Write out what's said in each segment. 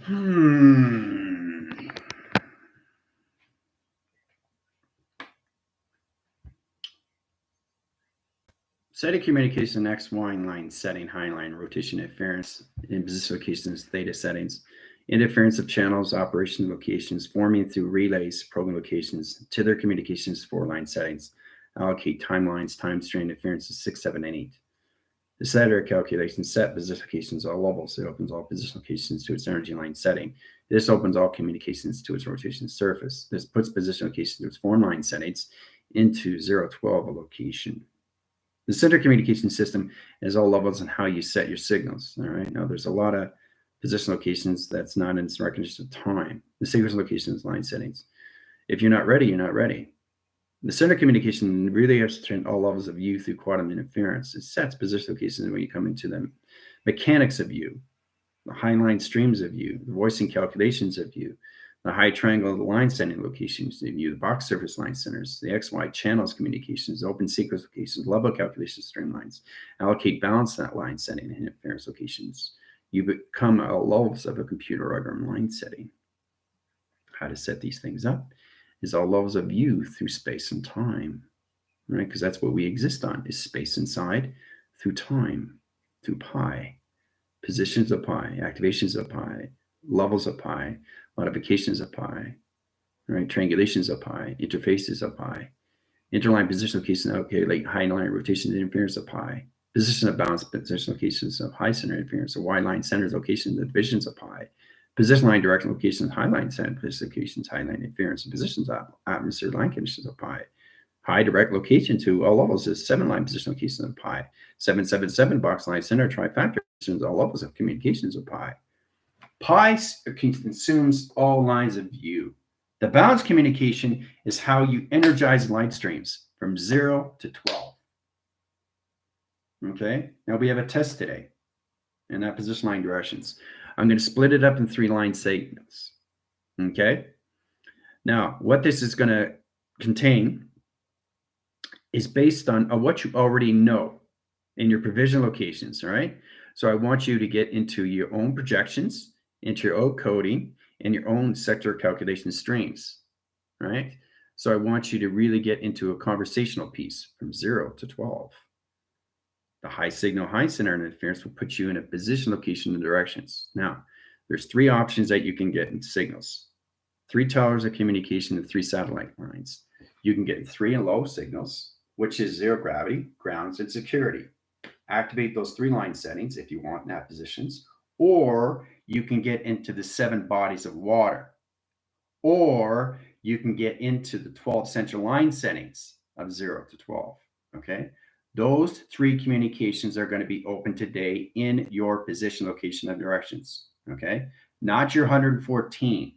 Setting communication xyline setting, highline, rotation interference, in position locations, theta settings, interference of channels, operation locations, forming through relays, program locations, to their communications, 4-line settings, allocate timelines, time strain interferences, 6, 7, and 8. The setter calculations set position locations all levels. It opens all position locations to its energy line setting. This opens all communications to its rotation surface. This puts position locations to its form line settings into 0, 12 a location. The center communication system is all levels on how you set your signals. All right. Now there's a lot of position locations that's not in recognition of time. The sequence location is line settings. If you're not ready, you're not ready. The center communication really has to turn all levels of U through quantum interference. It sets position locations when you come into the mechanics of U, the high line streams of U, the voicing calculations of U, the high triangle line setting locations of U, the box surface line centers, the XY channels communications, open sequence locations, level calculation streamlines, allocate balance that line setting and interference locations. You become a levels of a computer program line setting. How to set these things up is all levels of U through space and time, right? Because that's what we exist on, is space inside through time, through pi, positions of pi, activations of pi, levels of pi, modifications of pi, right? Triangulations of pi, interfaces of pi, interline position locations, okay, like high line rotation and interference of pi, position of balance, position locations of high center interference, or Y line centers locations, the divisions of pi, position line direction locations, high line center position locations, high line interference, and positions of atmosphere line conditions of pi. Pi direct location to all levels is 7-line position locations of pi. 777 box line center trifactor positions, all levels of communications of pi. Pi consumes all lines of U. The balance communication is how you energize light streams from 0 to 12. Okay, now we have a test today in that position line directions. I'm going to split it up in 3 line segments. Okay, now what this is going to contain is based on what you already know in your provision locations. All right, so I want you to get into your own projections, into your own coding, and your own sector calculation streams. Right, so I want you to really get into a conversational piece from 0 to 12. The high signal, high center interference will put you in a position, location, and directions. Now, there's 3 options that you can get in signals. 3 towers of communication and 3 satellite lines. You can get 3 low signals, which is 0 gravity, grounds, and security. Activate those 3 line settings if you want NAP positions, or you can get into the 7 bodies of water, or you can get into the 12 central line settings of 0 to 12. Okay. Those 3 communications are going to be open today in your position, location, and directions. Okay, not your 114.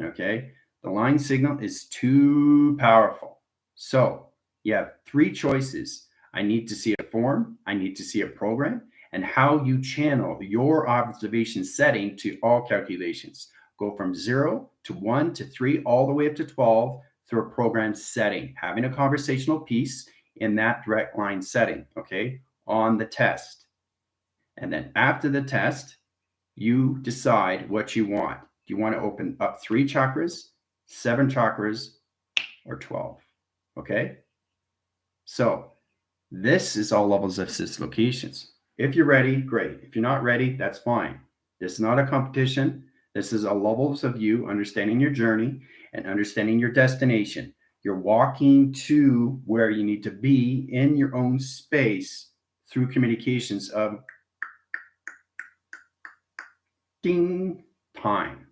Okay, the line signal is too powerful. So you have 3 choices. I need to see a form, I need to see a program, and how you channel your observation setting to all calculations. Go from 0 to 1 to 3, all the way up to 12 through a program setting, having a conversational piece in that direct line setting, okay, on the test. And then after the test, you decide what you want. Do you want to open up 3 chakras, 7 chakras, or 12? Okay. So this is all levels of system locations. If you're ready, great. If you're not ready, that's fine. This is not a competition. This is a levels of you understanding your journey and understanding your destination. You're walking to where you need to be in your own space through communications of ding, time,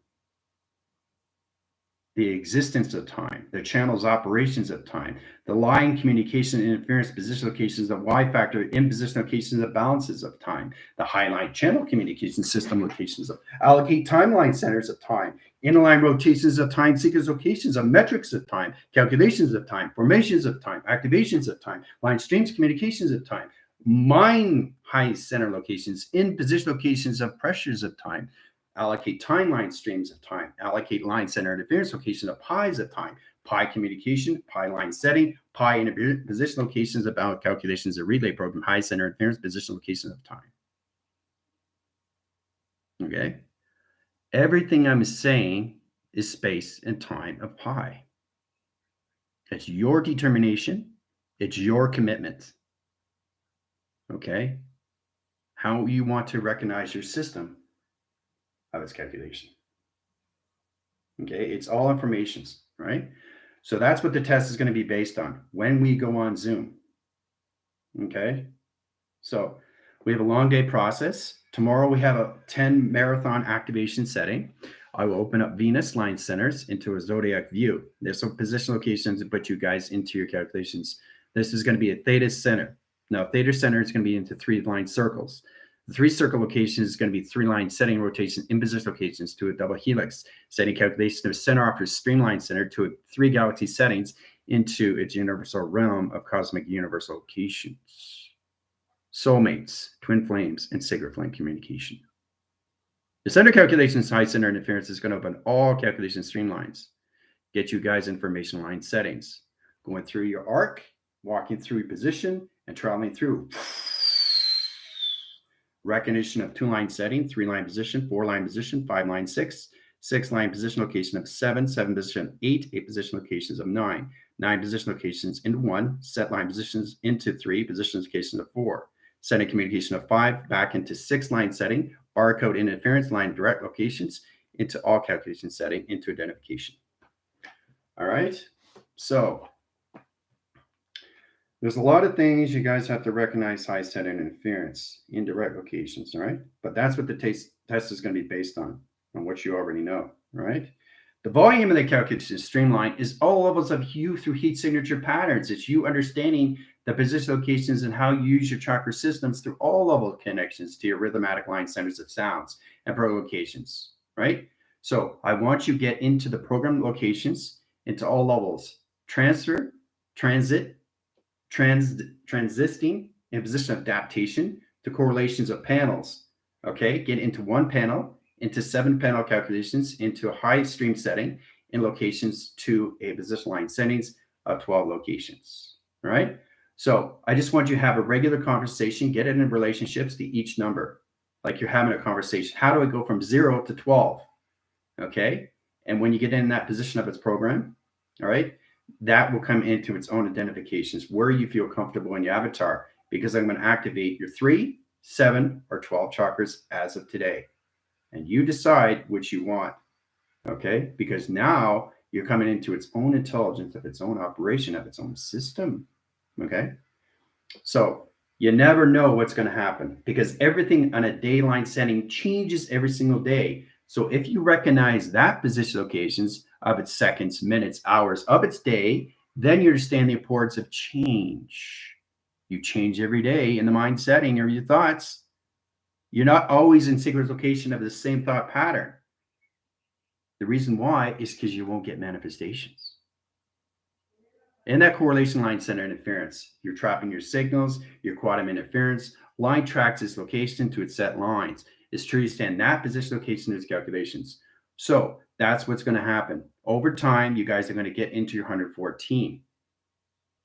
the existence of time, the channels operations of time, the line communication interference position locations of Y factor in position locations of balances of time, the high line channel communication system locations of allocate timeline centers of time, interline rotations of time, sequence locations of metrics of time, calculations of time, formations of time, activations of time, line streams communications of time, mine high center locations in position locations of pressures of time, allocate timeline streams of time, allocate line center interference location of pi's of time, pi communication, pi line setting, pi position locations about calculations of relay program, high center interference position location of time. Okay. Everything I'm saying is space and time of pi. It's your determination. It's your commitment. Okay? How you want to recognize your system of its calculation. Okay? It's all informations, right? So that's what the test is going to be based on when we go on Zoom. Okay? So we have a long day process. Tomorrow we have a 10 marathon activation setting. I will open up Venus line centers into a zodiac view. There's some position locations to put you guys into your calculations. This is going to be a theta center. Now, theta center is going to be into 3 line circles. The 3 circle locations is going to be 3 line setting rotation in position locations to a double helix, setting calculation of center off to a streamline center to a 3 galaxy settings into its universal realm of cosmic universal locations. Soulmates, twin flames, and sacred flame communication. The center calculations high center interference is going to open all calculation streamlines. Get you guys information line settings. Going through your arc, walking through your position, and traveling through. Recognition of 2 line setting, 3 line position, 4 line position, 5 line 6, 6 line position location of 7, 7 position 8, 8 position locations of 9, 9 position locations into 1, set line positions into 3, position locations of 4. Setting communication of 5 back into 6 line setting, barcode interference line direct locations into all calculation setting into identification. All right. So there's a lot of things you guys have to recognize high setting interference in direct locations. All right. But that's what the test is going to be based on what you already know. Right. The volume of the calculation streamline is all levels of you through heat signature patterns. It's you understanding the position locations and how you use your chakra systems through all level of connections to your rhythmatic line centers of sounds and program locations, right? So I want you to get into the program locations into all levels: transfer, transit, transisting, and position of adaptation to correlations of panels. Okay, get into 1 panel, into 7 panel calculations, into a high stream setting, in locations to a position line settings of 12 locations. All right. So I just want you to have a regular conversation, get it in relationships to each number, like you're having a conversation. How do I go from 0 to 12? Okay. And when you get in that position of its program, all right, that will come into its own identifications where you feel comfortable in your avatar, because I'm going to activate your 3, 7, or 12 chakras as of today. And you decide which you want. Okay. Because now you're coming into its own intelligence of its own operation of its own system. Okay. So you never know what's going to happen, because everything on a day line setting changes every single day. So if you recognize that position locations of its seconds, minutes, hours of its day, then you understand the importance of change. You change every day in the mind setting or your thoughts. You're not always in secret location of the same thought pattern. The reason why is because you won't get manifestations. In that correlation line center interference, you're trapping your signals, your quantum interference. Line tracks its location to its set lines. It's true to stand that position location in its calculations. So that's what's going to happen. Over time, you guys are going to get into your 114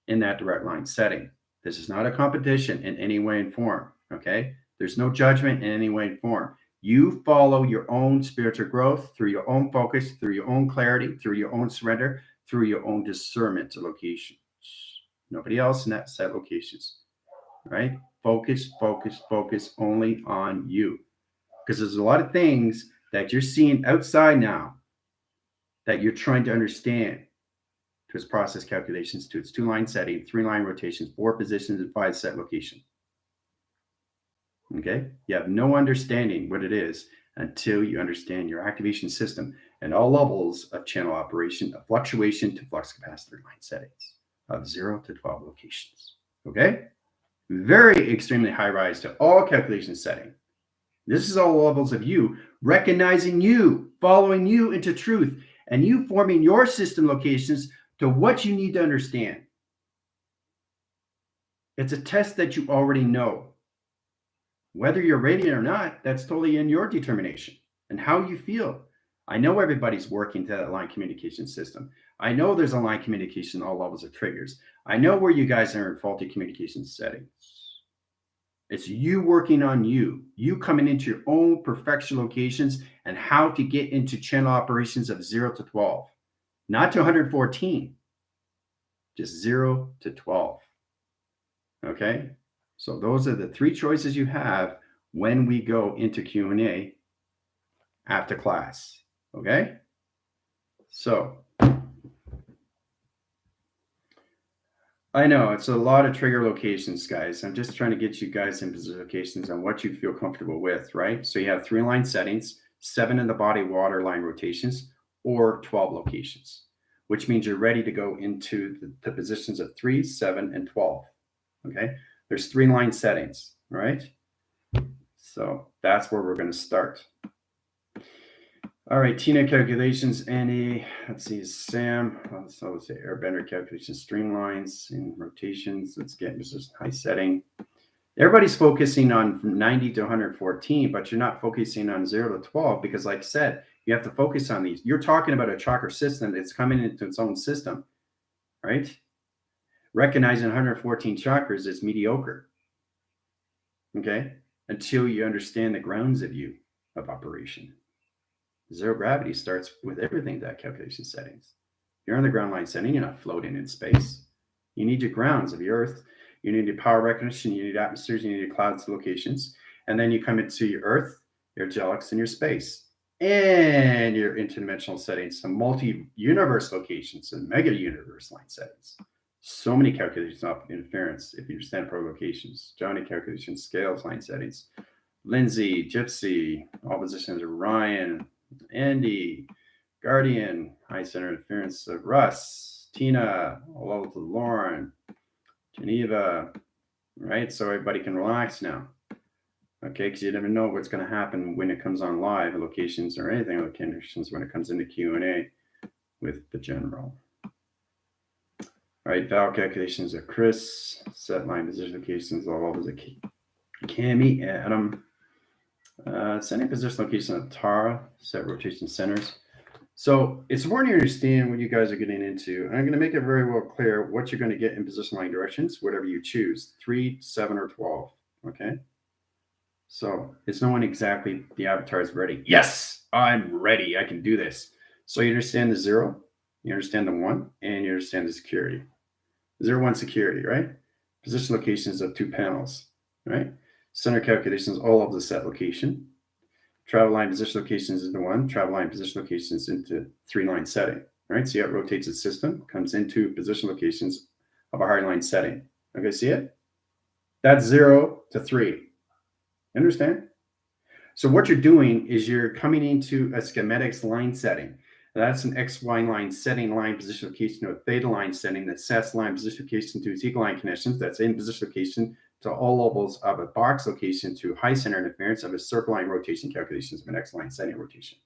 in that direct line setting. This is not a competition in any way and form. Okay. There's no judgment in any way and form. You follow your own spiritual growth through your own focus, through your own clarity, through your own surrender, through your own discernment to locations. Nobody else in that set locations, right? Focus, focus, focus only on you. Because there's a lot of things that you're seeing outside now that you're trying to understand to its process calculations, to its 2 line setting, 3 line rotations, 4 positions, and 5 set location. Okay. You have no understanding what it is until you understand your activation system and all levels of channel operation, of fluctuation to flux capacitor line settings of 0 to 12 locations. Okay. Very extremely high rise to all calculation setting. This is all levels of you recognizing you, following you into truth, and you forming your system locations to what you need to understand. It's a test that you already know. Whether you're radiant or not, that's totally in your determination and how you feel. I know everybody's working to that line communication system. I know there's a line communication all levels of triggers. I know where you guys are in faulty communication settings. It's you working on you, you coming into your own perfection locations and how to get into channel operations of 0 to 12, not to 114, just 0 to 12. Okay, so those are the three choices you have when we go into Q&A after class. Okay, so I know it's a lot of trigger locations, guys. I'm just trying to get you guys in position locations on what you feel comfortable with, right? So you have 3 line settings, 7 in the body water line rotations, or 12 locations, which means you're ready to go into the positions of 3, 7, and 12. Okay, there's 3 line settings, right? So that's where we're going to start. All right, Tina calculations, Andy, let's see, Sam, so let's say airbender calculations, streamlines and rotations. Let's get this is high setting. Everybody's focusing on 90 to 114, but you're not focusing on 0 to 12 because, like I said, you have to focus on these. You're talking about a chakra system that's coming into its own system, right? Recognizing 114 chakras is mediocre, okay, until you understand the grounds of operation. Zero gravity starts with everything that calculation settings. You're on the ground line setting, you're not floating in space. You need your grounds of your earth, you need your power recognition, you need atmospheres, you need your clouds locations, and then you come into your earth, your angelics, and your space, and your interdimensional settings, some multi-universe locations and mega-universe line settings. So many calculations of interference if you understand provocations. Johnny calculations, scales, line settings. Lindsay, Gypsy, all positions of Ryan, Andy, Guardian, high center interference of Russ, Tina, all over to Lauren, Geneva, right? So everybody can relax now. Okay, because you never know what's going to happen when it comes on live, locations or anything other conditions when it comes into Q&A with the general. All right, valve calculations of Chris, set line position locations, all over the Cami, Adam. Setting position location of Tara, set rotation centers. So it's important to understand what you guys are getting into. And I'm going to make it very well clear what you're going to get in position line directions, whatever you choose, 3, 7, or 12. Okay. So it's knowing exactly the avatar is ready. Yes, I'm ready. I can do this. So you understand the 0, you understand the 1, and you understand the security. 0, 1 security, right? Position locations of 2 panels, right? Center calculations, all of the set location. Travel line position locations into 1, travel line position locations into 3 line setting. Right? See how it rotates its system, comes into position locations of a hard line setting. Okay, see it? That's 0 to 3. Understand? So what you're doing is you're coming into a schematics line setting. That's an XY line setting, line position location to a theta line setting that sets line position location to its equal line connections. That's in position location to all levels of a box location to high center interference of a circle line rotation calculations of an X line setting rotation.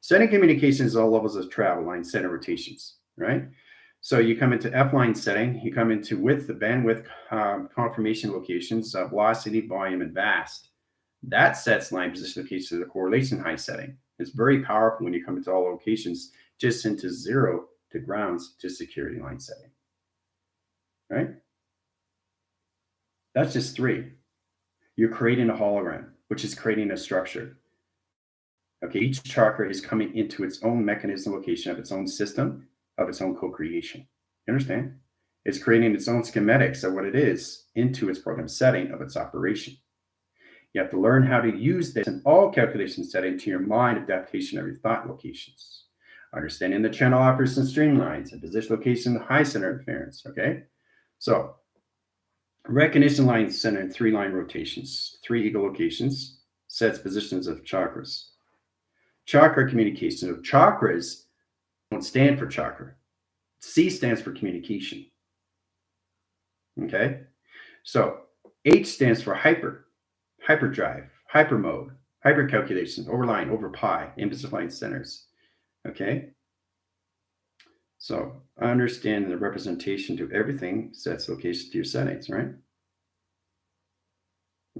Setting communications all levels of travel line center rotations, right? So you come into F line setting, you come into width, the bandwidth confirmation locations, velocity, volume, and vast. That sets line position locations to the correlation high setting. It's very powerful when you come into all locations, just into 0 to grounds to security line setting, right? That's just 3. You're creating a hologram, which is creating a structure. Okay, each chakra is coming into its own mechanism location of its own system, of its own co-creation. You understand? It's creating its own schematics of what it is into its program setting of its operation. You have to learn how to use this in all calculation setting to your mind adaptation of your thought locations. Understanding the channel operation streamlines and position location high center interference. Okay, so recognition line center in 3 line rotations, 3 equal locations, sets positions of chakras. Chakra communication of chakras don't stand for chakra. C stands for communication. Okay, so H stands for hyperdrive, hyper mode, hyper calculations, overline, over pi, implicit line centers. Okay, so understand the representation to everything sets location to your settings, right?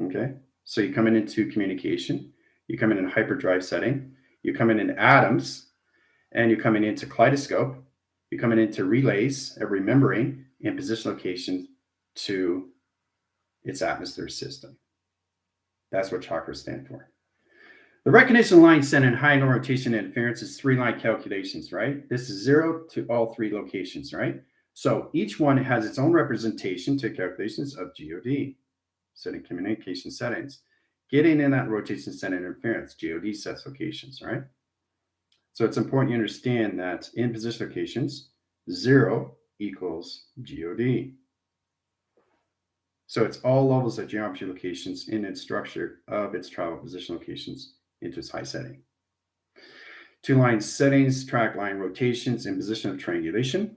Okay, so you come into communication, you come in a hyperdrive setting, you come in atoms, and you're coming into kaleidoscope, you're coming into relays of remembering and position location to its atmosphere system. That's what chakras stand for. The recognition line set in high angle rotation interference is 3-line calculations, right? This is 0 to all 3 locations, right? So each one has its own representation to calculations of GOD, setting communication settings. Getting in that rotation set interference, GOD sets locations, right? So it's important you understand that in position locations, 0 equals GOD. So it's all levels of geometry locations in its structure of its travel position locations into its high setting. 2-line settings, track line rotations, and position of triangulation.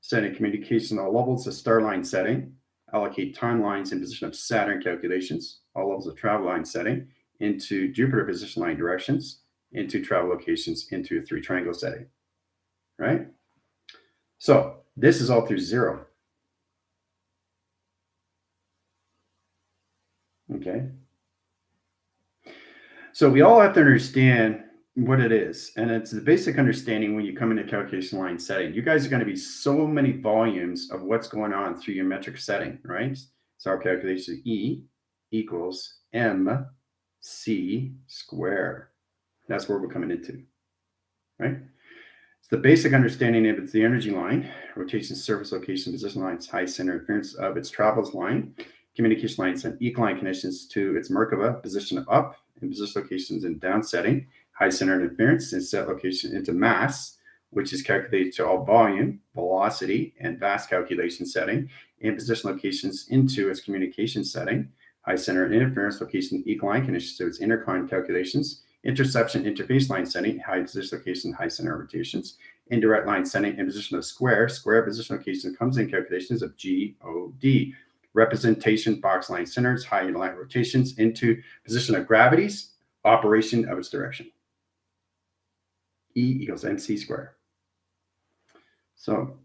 Setting communication all levels of star line setting. Allocate timelines in position of Saturn calculations. All levels of travel line setting into Jupiter position line directions, into travel locations, into a 3 triangle setting, right? So this is all through 0. Okay. So we all have to understand what it is. And it's the basic understanding when you come into calculation line setting. You guys are going to be so many volumes of what's going on through your metric setting, right? So our calculation E equals MC square. That's where we're coming into, right? It's the basic understanding of it's the energy line, rotation, surface, location, position lines, high center interference of its travels line, communication lines and equine conditions to its Merkaba, position up, and position locations in down setting, high center interference, and set location into mass, which is calculated to all volume, velocity, and mass calculation setting, and position locations into its communication setting, high center interference location, equine conditions to its intercon calculations, interception interface line setting, high position location, high center rotations, indirect line setting, and position of square position location comes in calculations of GOD. Representation, box line centers, high line rotations into position of gravities, operation of its direction. E equals MC square. So,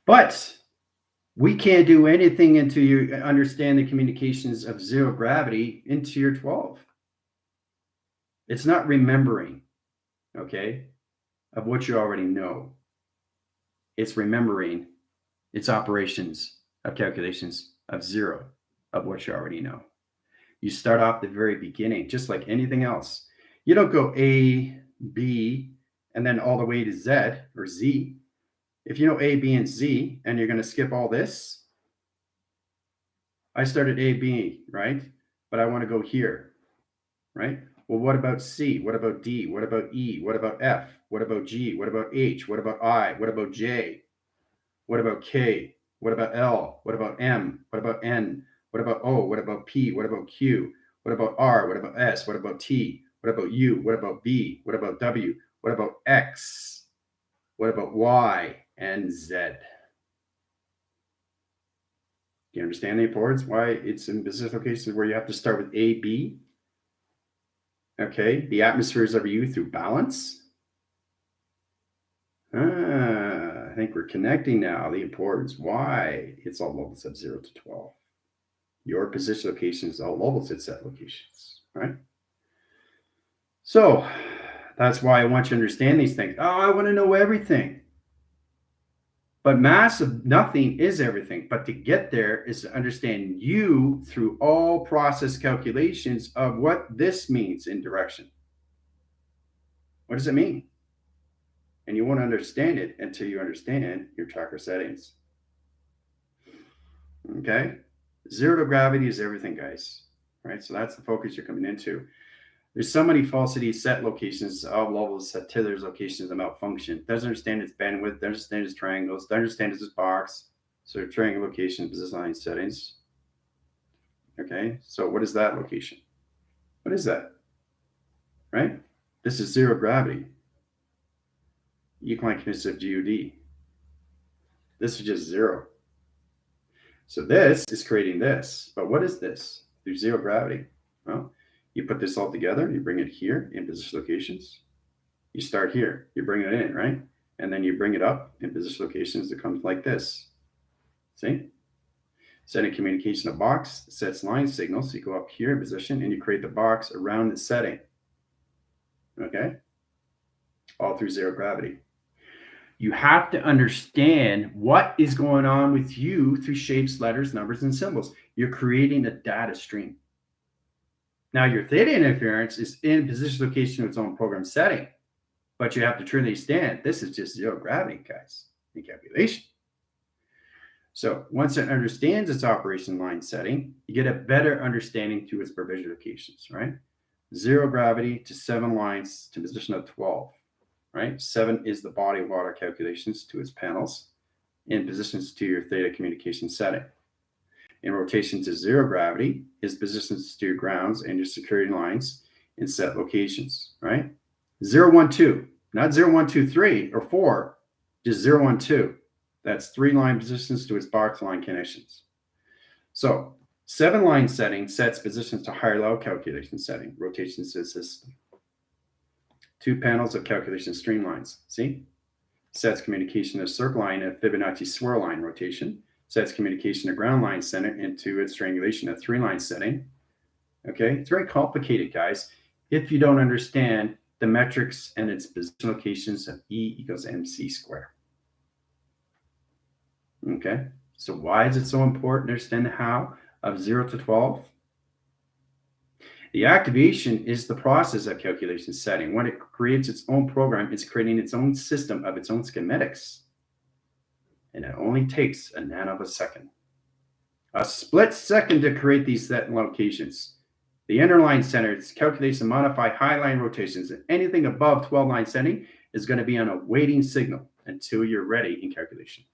but we can't do anything until you understand the communications of 0 gravity into your 12. It's not remembering, okay, of what you already know. It's remembering its operations of calculations of 0 of what you already know. You start off the very beginning, just like anything else. You don't go A, B, and then all the way to Z or Z. If you know A, B, and Z, and you're going to skip all this, I started A, B, right? But I want to go here, right? Well, what about C? What about D? What about E? What about F? What about G? What about H? What about I? What about J? What about K? What about L? What about M? What about N? What about O? What about P? What about Q? What about R? What about S? What about T? What about U? What about B? What about W? What about X? What about Y and Z? Do you understand the importance? Why it's in business locations where you have to start with A, B? Okay, the atmospheres of you through balance. I think we're connecting now the importance. Why it's all levels of 0 to 12. Your position locations, all levels at set locations, right? So that's why I want you to understand these things. Oh, I want to know everything. But mass of nothing is everything. But to get there is to understand you through all process calculations of what this means in direction. What does it mean? And you won't understand it until you understand your tracker settings. Okay? 0 to gravity is everything, guys. Right? So that's the focus you're coming into. There's so many falsity set locations, all levels set to their locations that malfunction. Doesn't understand its bandwidth, doesn't understand its triangles, doesn't understand its box. So triangle location, position line settings. Okay, so what is that location? What is that? Right? This is 0 gravity. Equine conditions of GOD. This is just 0. So this is creating this. But what is this? Through 0 gravity. Well, you put this all together, you bring it here in position locations. You start here, you bring it in, right? And then you bring it up in position locations that comes like this. See? Setting communication of box sets line signals. So you go up here in position and you create the box around the setting. Okay? All through 0 gravity. You have to understand what is going on with you through shapes, letters, numbers, and symbols. You're creating a data stream. Now, your theta interference is in position location of its own program setting, but you have to truly understand this is just zero gravity, guys, in calculation. So once it understands its operation line setting, you get a better understanding to its provision locations, right? Zero gravity to 7 lines to position of 12, right? 7 is the body of water calculations to its panels in positions to your theta communication setting. In rotation to zero gravity is positions to your grounds and your security lines in set locations, right? 0, 1, 2, not 0, 1, 2, 3 or 4, just 0, 1, 2. That's 3 line positions to its box line connections. So 7 line setting sets positions to higher level calculation setting, rotations to the system. 2 panels of calculation streamlines, see? Sets communication to circle line and Fibonacci swirl line rotation. Sets communication to ground line center into its triangulation at 3 line setting. Okay, it's very complicated, guys, if you don't understand the metrics and its position locations of E equals mc squared. Okay, so why is it so important to understand the how of 0 to 12? The activation is the process of calculation setting. When it creates its own program, it's creating its own system of its own schematics. And it only takes a nanosecond. A split second to create these set locations. The interline centers calculates and modify high line rotations. And anything above 12 line setting is going to be on a waiting signal until you're ready in calculation.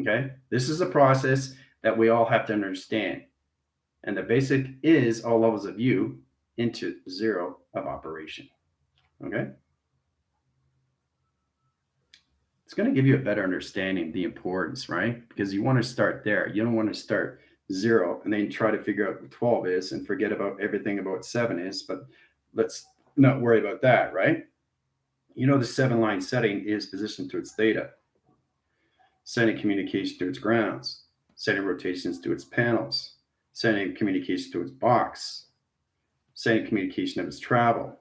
Okay, this is a process that we all have to understand. And the basic is all levels of U into 0 of operation. Okay, it's going to give you a better understanding of the importance, right? Because you want to start there. You don't want to start 0 and then try to figure out what 12 is and forget about everything about 7 is. But let's not worry about that, right? You know, the 7 line setting is positioned to its theta, sending communication to its grounds, sending rotations to its panels, sending communication to its box, sending communication of its travel,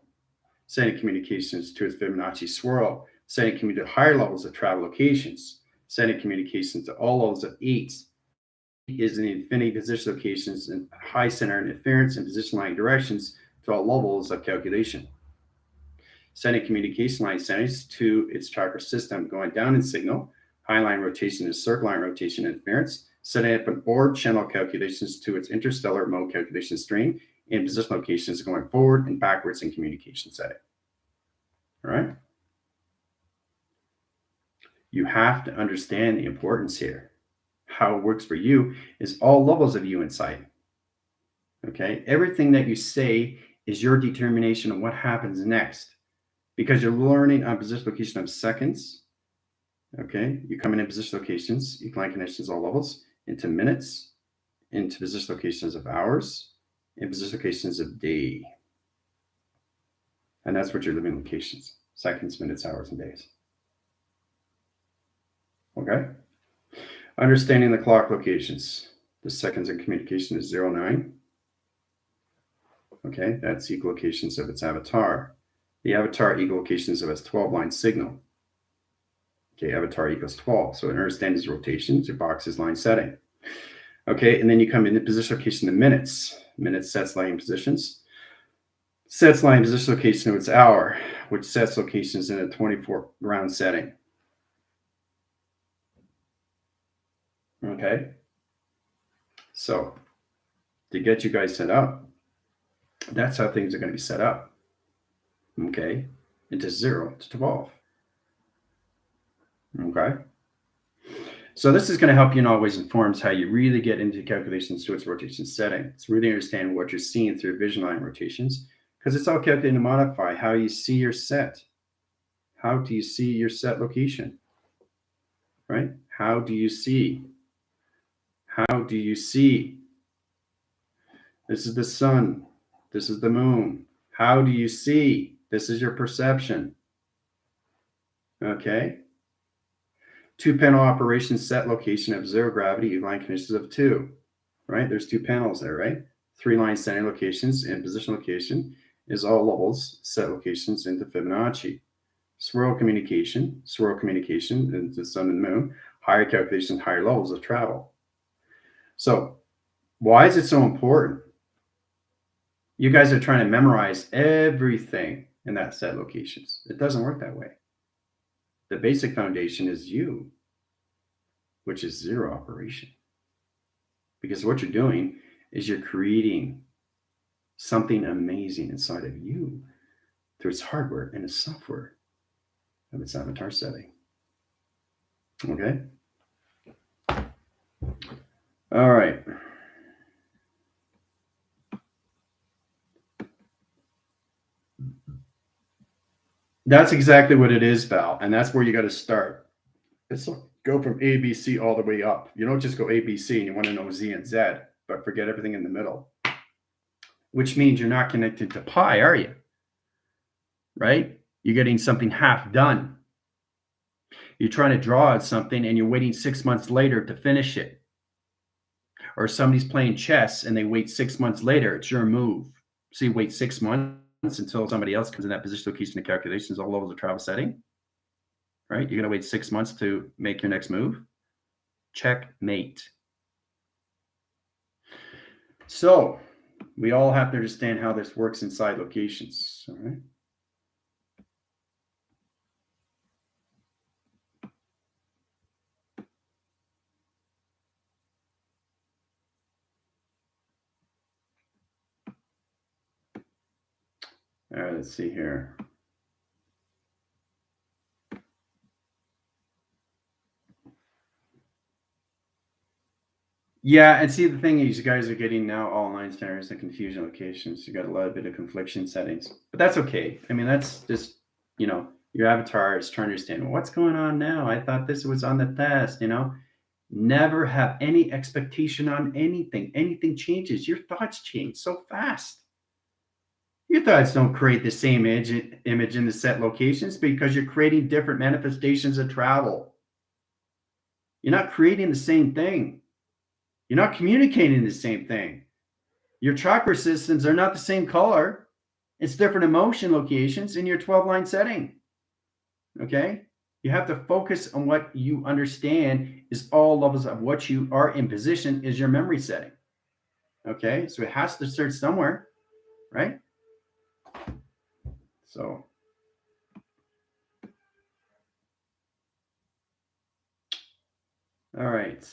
sending communications to its Fibonacci swirl, sending communication to higher levels of travel locations, sending communications to all levels of 8 is in infinity position locations and high center interference and position line directions to all levels of calculation. Sending communication line centers to its tracker system going down in signal, high line rotation and circle line rotation interference, setting up an orb channel calculations to its interstellar mode calculation string and position locations going forward and backwards in communication setting. All right. You have to understand the importance here. How it works for you is all levels of you inside. Okay. Everything that you say is your determination of what happens next because you're learning on position location of seconds. Okay, you come in position locations, line connections, all levels, into minutes, into position locations of hours, and position locations of day. And that's what your living locations, seconds, minutes, hours, and days. Okay, understanding the clock locations. The seconds in communication is 0, 9. Okay, that's ecolocations of its avatar. The avatar ecolocations of its 12-line signal. Okay, avatar equals 12. So it understands rotations, your box's line setting. Okay, and then you come into position location of minutes. Minutes sets line positions. Sets line position location of its hour, which sets locations in a 24 ground setting. Okay, so to get you guys set up, that's how things are going to be set up. Okay, into 0 to 12. Okay, so this is going to help you in all ways and forms how you really get into calculations to its rotation setting. It's really understand what you're seeing through vision line rotations because it's all calculated to modify how you see your set. How do you see your set location? Right? How do you see? How do you see? This is the sun. This is the moon. How do you see? This is your perception. Okay. 2 panel operation set location of 0 gravity, line conditions of 2. Right? There's 2 panels there, right? 3 line center locations and position location is all levels, set locations into Fibonacci. Swirl communication into the sun and moon, higher calculations, higher levels of travel. So why is it so important? You guys are trying to memorize everything in that set locations. It doesn't work that way. The basic foundation is you, which is zero operation. Because what you're doing is you're creating something amazing inside of you through its hardware and its software of its avatar setting. Okay? All right. That's exactly what it is, Val. And that's where you got to start. It's go from A, B, C all the way up. You don't just go A, B, C and you want to know Z and Z, but forget everything in the middle. Which means you're not connected to pi, are you? Right? You're getting something half done. You're trying to draw out something and you're waiting 6 months later to finish it. Or somebody's playing chess and they wait 6 months later, it's your move. So you wait 6 months until somebody else comes in that position, location, and calculations, all levels of travel setting. Right? You're going to wait 6 months to make your next move. Checkmate. So we all have to understand how this works inside locations. All right. All right, let's see here. Yeah, and see, the thing is, you guys are getting now all line standards and confusion locations. You got a lot of bit of confliction settings, but that's okay. I mean, that's just, your avatar is trying to understand, well, what's going on now? I thought this was on the test, Never have any expectation on anything. Anything changes. Your thoughts change so fast. Your thoughts don't create the same image in the set locations because you're creating different manifestations of travel. You're not creating the same thing. You're not communicating the same thing. Your chakra systems are not the same color. It's different emotion locations in your 12-line setting. Okay? You have to focus on what you understand is all levels of what you are in position is your memory setting. Okay? So it has to start somewhere, right? So all right.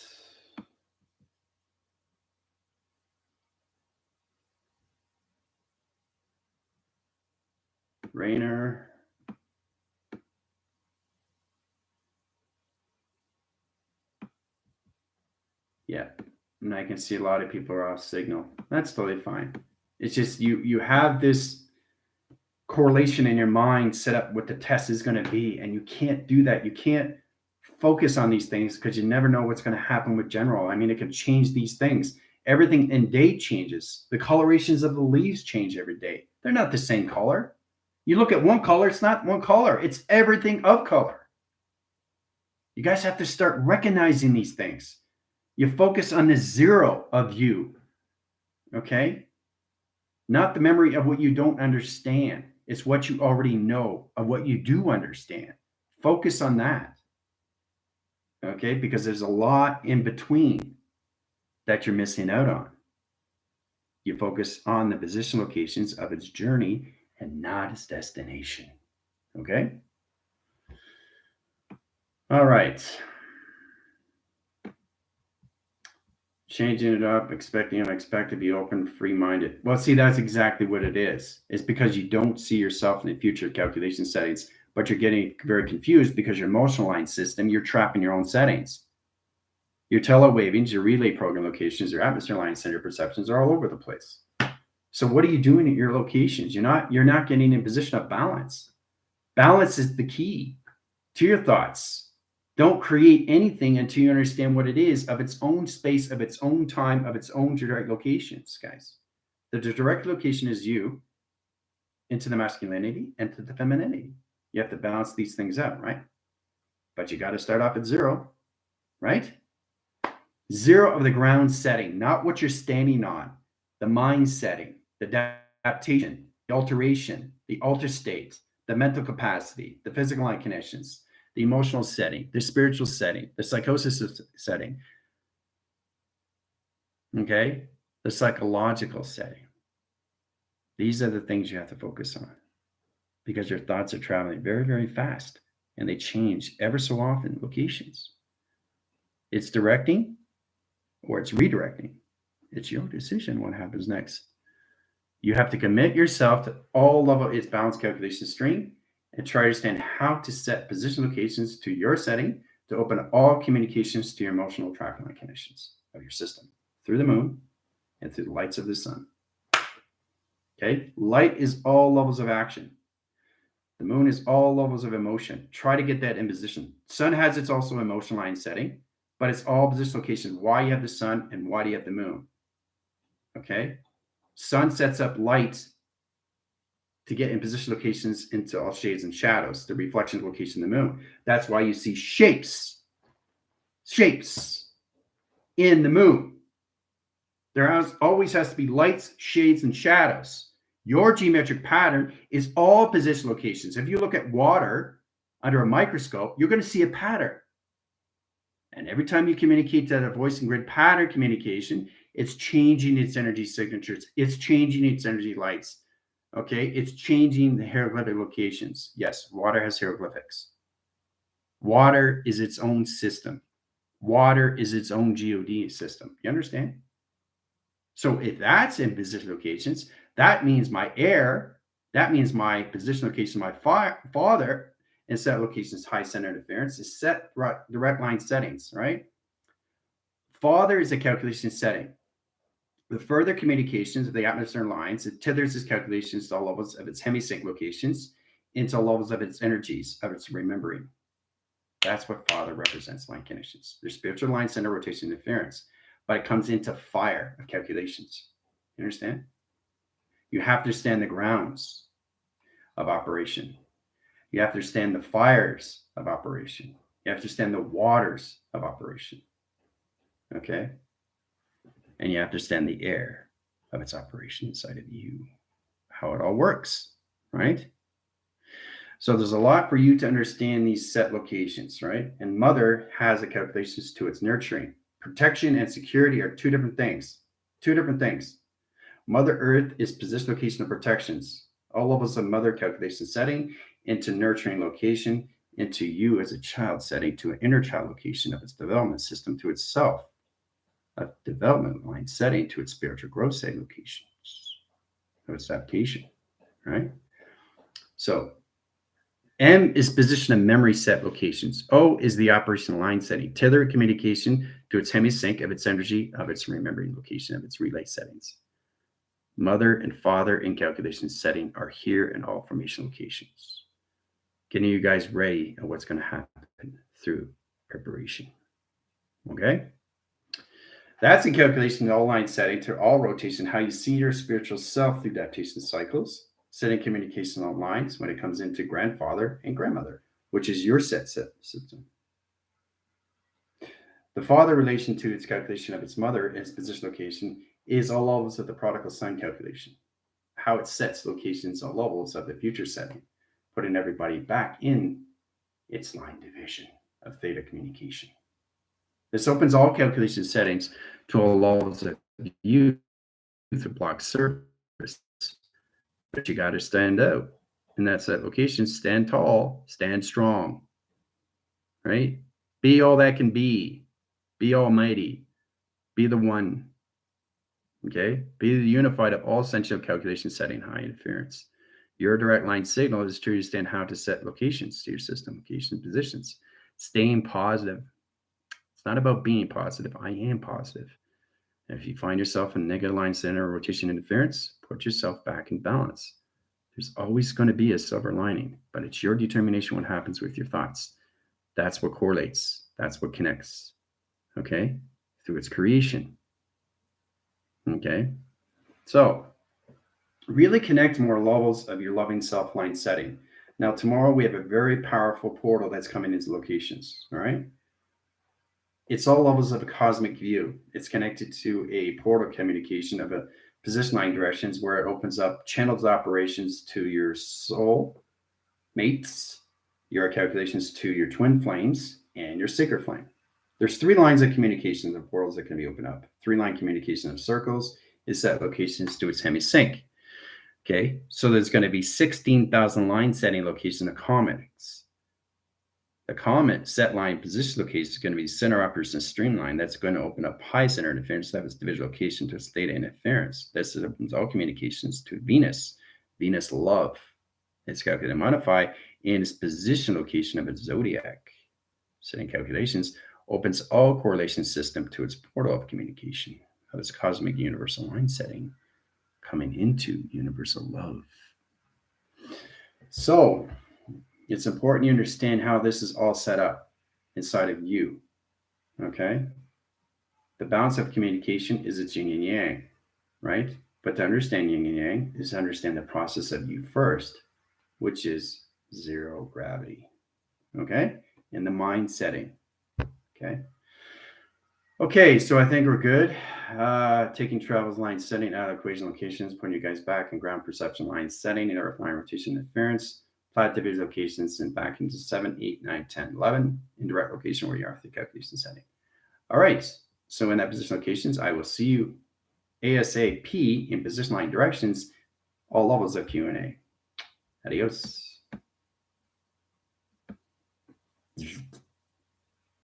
Rainer. Yeah. And I can see a lot of people are off signal. That's totally fine. It's just you have this correlation in your mind set up what the test is going to be, and you can't do that. You can't focus on these things because you never know what's going to happen with general. I mean, it can change these things. Everything in day changes. The colorations of the leaves change every day. They're not the same color. You look at one color, it's not one color. It's everything of color. You guys have to start recognizing these things. You focus on the zero of you, okay? Not the memory of what you don't understand. It's what you already know of what you do understand. Focus on that, okay? Because there's a lot in between that you're missing out on. You focus on the position locations of its journey and not its destination, okay? All right. Changing it up, expecting unexpected, be open, free-minded. Well, see, that's exactly what it is. It's because you don't see yourself in the future calculation settings, but you're getting very confused because your emotional line system, you're trapping your own settings. Your tele-wavings, your relay program locations, your atmosphere line center perceptions are all over the place. So what are you doing at your locations? You're not getting in position of balance. Balance is the key to your thoughts. Don't create anything until you understand what it is of its own space, of its own time, of its own direct locations, guys. The direct location is you into the masculinity and to the femininity. You have to balance these things out, right? But you got to start off at zero, right? Zero of the ground setting, not what you're standing on, the mind setting, the adaptation, the alteration, the alter state, the mental capacity, the physical line connections, the emotional setting, the spiritual setting, the psychosis setting, okay? The psychological setting. These are the things you have to focus on because your thoughts are traveling very, very fast and they change ever so often locations. It's directing or it's redirecting. It's your decision what happens next. You have to commit yourself to all level its balance calculation string and try to understand how to set position locations to your setting to open all communications to your emotional traffic line connections of your system through the moon and through the lights of the sun. Okay, light is all levels of action. The moon is all levels of emotion. Try to get that in position. Sun has its also emotion line setting, but it's all position locations. Why you have the sun and why do you have the moon? Okay, sun sets up light to get in position locations into all shades and shadows, the reflection location of the moon. That's why you see shapes in the moon. There always has to be lights, shades, and shadows. Your geometric pattern is all position locations. If you look at water under a microscope, you're going to see a pattern. And every time you communicate to a voice and grid pattern communication, it's changing its energy signatures. It's changing its energy lights. Okay, it's changing the hieroglyphic locations. Yes, water has hieroglyphics. Water is its own system. Water is its own GOD system. You understand? So if that's in position locations, that means my air, that means my position location, my father, and set locations, high center interference is set direct line settings, right? Father is a calculation setting. The further communications of the atmosphere lines, it tethers its calculations to all levels of its hemisync locations into all levels of its energies, of its remembering. That's what father represents, line connections. There's spiritual line center rotation interference, but it comes into fire of calculations. You understand? You have to understand the grounds of operation. You have to understand the fires of operation. You have to understand the waters of operation. Okay? And you have to understand the air of its operation inside of you, how it all works, right? So there's a lot for you to understand these set locations, right? And mother has the calculations to its nurturing. Protection and security are two different things. Two different things. Mother Earth is position location of protections. All levels of mother calculation setting into nurturing location, into you as a child setting to an inner child location of its development system to itself. A development line setting to its spiritual growth setting locations of its adaptation, right? So M is position of memory set locations. O is the operational line setting. Tether communication to its hemisync of its energy, of its remembering location, of its relay settings. Mother and father in calculation setting are here in all formation locations. Getting you guys ready on what's going to happen through preparation. Okay? That's in calculation of all line setting to all rotation, how you see your spiritual self through adaptation cycles, setting communication on lines when it comes into grandfather and grandmother, which is your set system. The father relation to its calculation of its mother and its position location is all levels of the prodigal son calculation, how it sets locations all levels of the future setting, putting everybody back in its line division of theta communication. This opens all calculation settings to all levels of you to block surface. But you got to stand out in that set location. Stand tall, stand strong, right? Be all that can be. Be almighty. Be the one. Okay? Be the unified of all essential calculation setting high interference. Your direct line signal is to understand how to set locations to your system, location positions. Staying positive. It's not about being positive. I am positive. And if you find yourself in negative line center or rotation interference, put yourself back in balance. There's always going to be a silver lining, but it's your determination what happens with your thoughts. That's what correlates. That's what connects. Okay? Through its creation. Okay? So, really connect more levels of your loving self line setting. Now, tomorrow we have a very powerful portal that's coming into locations. All right? It's all levels of a cosmic view. It's connected to a portal communication of a position line directions where it opens up channels of operations to your soul mates, your calculations to your twin flames, and your sacred flame. There's 3 lines of communication of portals that can be opened up. 3-line communication of circles is set locations to its hemisync. Okay, so there's going to be 16,000 line setting locations of comets. The comet set line position location is going to be center uppers and streamline. That's going to open up high center interference. That was division location to its theta interference. This opens all communications to Venus. Venus love. It's calculated and modify in its position location of its zodiac. Setting calculations opens all correlation system to its portal of communication of its cosmic universal line setting, coming into universal love. So it's important you understand how this is all set up inside of you. Okay? The balance of communication is its yin and yang, right? But to understand yin and yang is to understand the process of you first, which is zero gravity. Okay? In the mind setting. Okay? Okay, so I think we're good. Taking travels line setting out of equation locations, putting you guys back in ground perception line setting and earth line rotation interference, flat division locations, and back into 7, 8, 9, 10, 11, indirect location where you are for the calculation setting. All right, so in that position locations, I will see you ASAP in position line directions, all levels of Q&A. Adios.